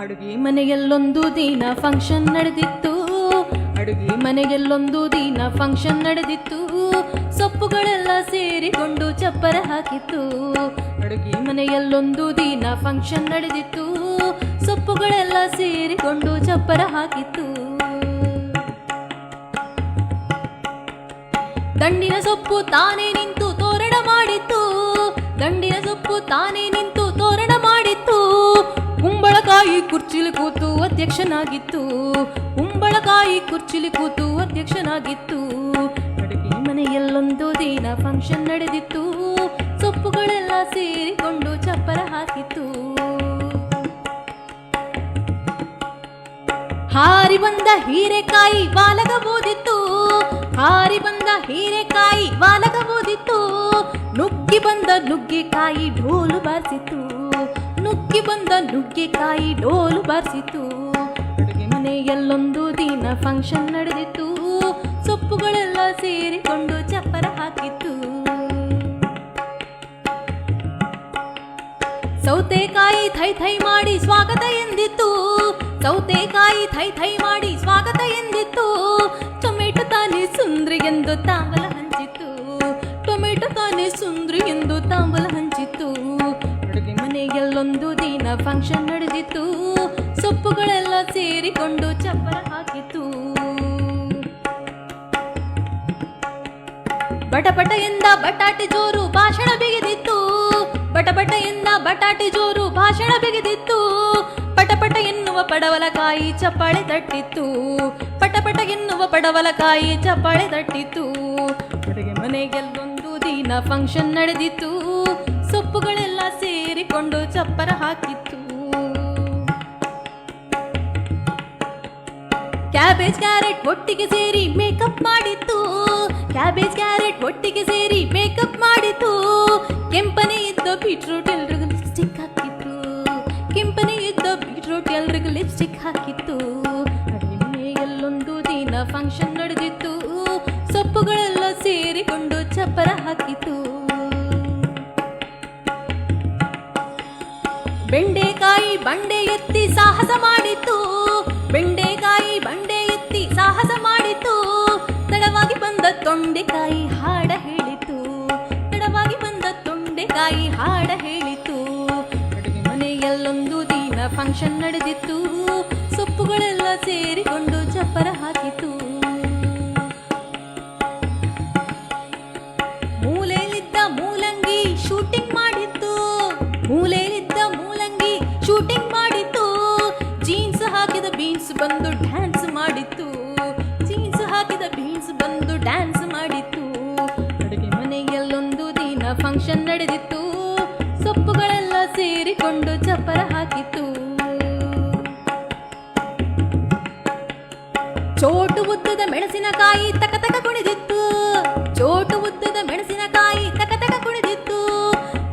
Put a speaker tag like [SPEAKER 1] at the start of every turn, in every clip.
[SPEAKER 1] ಅಡುಗೆ ಮನೆಯಲ್ಲೊಂದು ದಿನ ಫಂಕ್ಷನ್ ನಡೆದಿತ್ತು. ಅಡುಗೆ ಮನೆಯಲ್ಲೊಂದು ದಿನ ಫಂಕ್ಷನ್ ನಡೆದಿತ್ತು. ಸೊಪ್ಪುಗಳೆಲ್ಲ ಸೇರಿಕೊಂಡು ಚಪ್ಪರ ಹಾಕಿತ್ತು. ಅಡುಗೆ ಮನೆಯಲ್ಲೊಂದು ದಿನ ಫಂಕ್ಷನ್ ನಡೆದಿತ್ತು. ಸೊಪ್ಪುಗಳೆಲ್ಲ ಸೇರಿಕೊಂಡು ಚಪ್ಪರ ಹಾಕಿತ್ತು. ದಂಡಿನ ಸೊಪ್ಪು ತಾನೇ ನಿಂತು ತೋರಣ ಮಾಡಿತ್ತು. ದಂಡಿನ ಸೊಪ್ಪು ತಾನೇ ನಿಂತು ತೋರಣ ಮಾಡಿತ್ತು. ಕುಂಬಳಕಾಯಿ ಕುರ್ಚಿಲಿ ಕೂತು ಅಧ್ಯಕ್ಷನಾಗಿತ್ತು. ಕುಂಬಳಕಾಯಿ ಕುರ್ಚಿಲಿ ಕೂತು ಅಧ್ಯಕ್ಷನಾಗಿತ್ತು. ಅಡುಗೆ ಮನೆಯಲ್ಲೊಂದು ದಿನ ಫಂಕ್ಷನ್ ನಡೆದಿತ್ತು. ಸೊಪ್ಪುಗಳೆಲ್ಲ ಸೇರಿಕೊಂಡು ಚಪ್ಪರ ಹಾಕಿತ್ತು. ಹಾರಿ ಬಂದ ಹೀರೆಕಾಯಿ ಬಾಲಗಬೋದಿತ್ತು. ಹಾರಿ ಬಂದ ಹೀರೆಕಾಯಿ ಬಾಲಗಬೋದಿತ್ತು. ನುಗ್ಗಿ ಬಂದ ನುಗ್ಗೆಕಾಯಿ ಢೋಲು ಬಾರಿಸಿತು. ನುಗ್ಗಿ ಬಂದ ನುಗ್ಗೆಕಾಯಿ ಢೋಲು ಬಾರಿಸಿತು. ಅಡುಗೆ ಮನೆಯಲ್ಲೊಂದು ದಿನ ಫಂಕ್ಷನ್ ನಡೆದಿತ್ತು. ಸೊಪ್ಪುಗಳೆಲ್ಲ ಸೇರಿಕೊಂಡು ಚಪ್ಪರ ಹಾಕಿತ್ತು. ಸೌತೆಕಾಯಿ ಥೈ ಥೈ ಮಾಡಿ ಸ್ವಾಗತ ಎಂದಿತ್ತು. ಸೌತೆಕಾಯಿ ಥೈ ಥೈ ಮಾಡಿ ಸ್ವಾಗತ ಎಂದಿತ್ತು. ಟೊಮೆಟೊ ತಾನೇ ಸುಂದ್ರಿ ಎಂದು ತಾಂಬಲ ಹಂಚಿತ್ತು. ಟೊಮೆಟೊ ತಾನೇ ಸುಂದ್ರಿ ಎಂದು ತಾಂಬಲ ಹಂಚಿತ್ತು. ಅಡುಗೆ ಮನೆಯಲ್ಲೊಂದು ದಿನ ಫಂಕ್ಷನ್ ನಡೆದಿತ್ತು. ಸೊಪ್ಪುಗಳೆಲ್ಲ ಸೇರಿಕೊಂಡು ಚಪ್ಪರ ಹಾಕಿತ್ತು. ಬಟಪಟ ಎಂದ ಬಟಾಟೆ ಜೋರು ಭಾಷಣ ಬಿಗಿದಿತ್ತು. ಬಟಪಟ ಎಂದ ಬಟಾಟೆ ಜೋರು ಭಾಷಣ ಬಿಗಿದಿತ್ತು. ಪಟಪಟ ಎನ್ನುವ ಪಡವಲಕಾಯಿ ಚಪ್ಪಾಳೆ ತಟ್ಟಿತ್ತು. ಪಟಪಟ ಎನ್ನುವ ಪಡವಲಕಾಯಿ ಚಪ್ಪಾಳೆ ತಟ್ಟಿತ್ತು. ಅಡುಗೆ ಮನೆಗೆಲ್ಲೊಂದು ದಿನ ಫಂಕ್ಷನ್ ನಡೆದಿತ್ತು. ಸೊಪ್ಪುಗಳೆಲ್ಲ ಸೇರಿಕೊಂಡು ಚಪ್ಪರ ಹಾಕಿತ್ತು. ಕ್ಯಾಬೇಜ್ ಕ್ಯಾರೆಟ್ ಒಟ್ಟಿಗೆ ಸೇರಿ ಮೇಕಪ್ ಮಾಡಿತ್ತು. ಕ್ಯಾಬೇಜ್ ಕ್ಯಾರೆಟ್ ಒಟ್ಟಿಗೆ ಸೇರಿ ಮೇಕಪ್ ಮಾಡಿತ್ತು. ಕೆಂಪನೆ ಇದ್ದ ಬೀಟ್ರೂಟ್ ಎಲ್ರಿಗೂ ಲಿಪ್ಸ್ಟಿಕ್ ಹಾಕಿತ್ತು. ಕೆಂಪನೆ ಇದ್ದ ಬೀಟ್ರೂಟ್ ಎಲ್ರಿಗೂ ಲಿಪ್ಸ್ಟಿಕ್ ಹಾಕಿತ್ತು. ಅಡುಗೆ ಮನೆಯಲ್ಲೊಂದು ದಿನ ಫಂಕ್ಷನ್ ನಡೆದಿತ್ತು. ಸೊಪ್ಪುಗಳೆಲ್ಲ ಸೇರಿಕೊಂಡು ಚಪ್ಪರ ಹಾಕಿತ್ತು. ಬೆಂಡೆಕಾಯಿ ಬಂಡೆ ಎತ್ತಿ ಸಾಹಸ ಮಾಡಿತ್ತು. ಬೆಂಡೆಕಾಯಿ ಬಂಡೆ ಎತ್ತಿ ಸಾಹಸ ಮಾಡಿತ್ತು. ತಡವಾಗಿ ಬಂದ ತೊಂಡೆಕಾಯಿ ಹಾಡ ಹೇಳಿತು. ತಡವಾಗಿ ಬಂದ ತೊಂಡೆಕಾಯಿ ಹಾಡ ಹೇಳಿತು. ಅಡುಗೆ ಮನೆಯಲ್ಲೊಂದು ದಿನ ಫಂಕ್ಷನ್ ನಡೆದಿತ್ತು. ಸೊಪ್ಪುಗಳೆಲ್ಲ ಸೇರಿಕೊಂಡು ಚಪ್ಪರ ಹಾಕಿತು. ಮೂಲೆಯಲ್ಲಿದ್ದ ಮೂಲಂಗಿ ಶೂಟಿಂಗ್ ಮಾಡಿತ್ತು. ಮೂಲೆಯಲ್ಲಿದ್ದ ಮೂಲಂಗಿ ಶೂಟಿಂಗ್ ಮಾಡಿತ್ತು. ಜೀನ್ಸ್ ಹಾಕಿದ ಬೀನ್ಸ್ ಬಂದು ಡ್ಯಾನ್ಸ್ ಮಾಡಿತ್ತು. ಜೀನ್ಸ್ ಹಾಕಿದ ಬೀನ್ಸ್ ಬಂದು ಡ್ಯಾನ್ಸ್ ಮಾಡಿತ್ತು. ಅಡುಗೆ ಮನೆಯಲ್ಲೊಂದು ದಿನ ಫಂಕ್ಷನ್ ನಡೆದಿತ್ತು. ಸೊಪ್ಪುಗಳೆಲ್ಲ ಸೇರಿಕೊಂಡು ಚಪ್ಪರ ಹಾಕಿತ್ತು. ಚೋಟು ಉದ್ದದ ಮೆಣಸಿನಕಾಯಿ ತಕತಕ ಕುಣಿದಿತ್ತು. ಚೋಟು ಉದ್ದದ ಮೆಣಸಿನಕಾಯಿ ತಕತಕ ಕುಣಿದಿತ್ತು.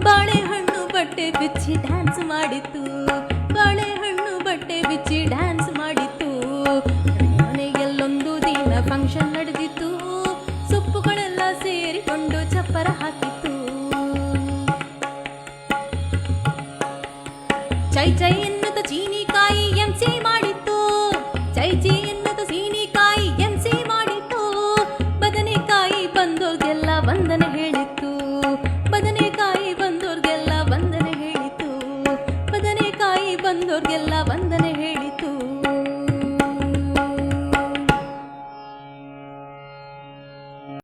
[SPEAKER 1] ಬಾಳೆಹಣ್ಣು ಬಟ್ಟೆ ಬಿಚ್ಚಿ ಡ್ಯಾನ್ಸ್ ಮಾಡಿತ್ತು. ಬಾಳೆಹಣ್ಣು ಬಟ್ಟೆ ಬಿಚ್ಚಿ ಡ್ಯಾನ್ಸ್ ಮಾಡಿತ್ತು. ಮನೆಯಲ್ಲೊಂದು ದಿನ ಫಂಕ್ಷನ್ ನಡೆದಿತ್ತು. ಸೊಪ್ಪುಗಳೆಲ್ಲ ಸೇರಿಕೊಂಡು ಚಪ್ಪರ ಹಾಕಿತ್ತು. ಚೈ ಚೈ ಎನ್ನುತ್ತ ಚೀನಿಕಾಯಿ ಎಂಸಿ ಮಾಡಿತ್ತು. ಚೈ ಚೈ ಎನ್ನುತ್ತ ಚೀನಿಕಾಯಿ ಎಂಸಿ ಮಾಡಿತ್ತು. ಬದನೆಕಾಯಿ ಬಂದೋರ್ಗೆಲ್ಲ ವಂದನೆ ಹೇಳಿತ್ತು. ಬದನೆಕಾಯಿ ಬಂದೋರ್ಗೆಲ್ಲ ವಂದನೆ ಹೇಳಿತು. ಬದನೆಕಾಯಿ ಬಂದೋರ್ಗೆಲ್ಲ ವಂದನೆ ಹೇಳಿ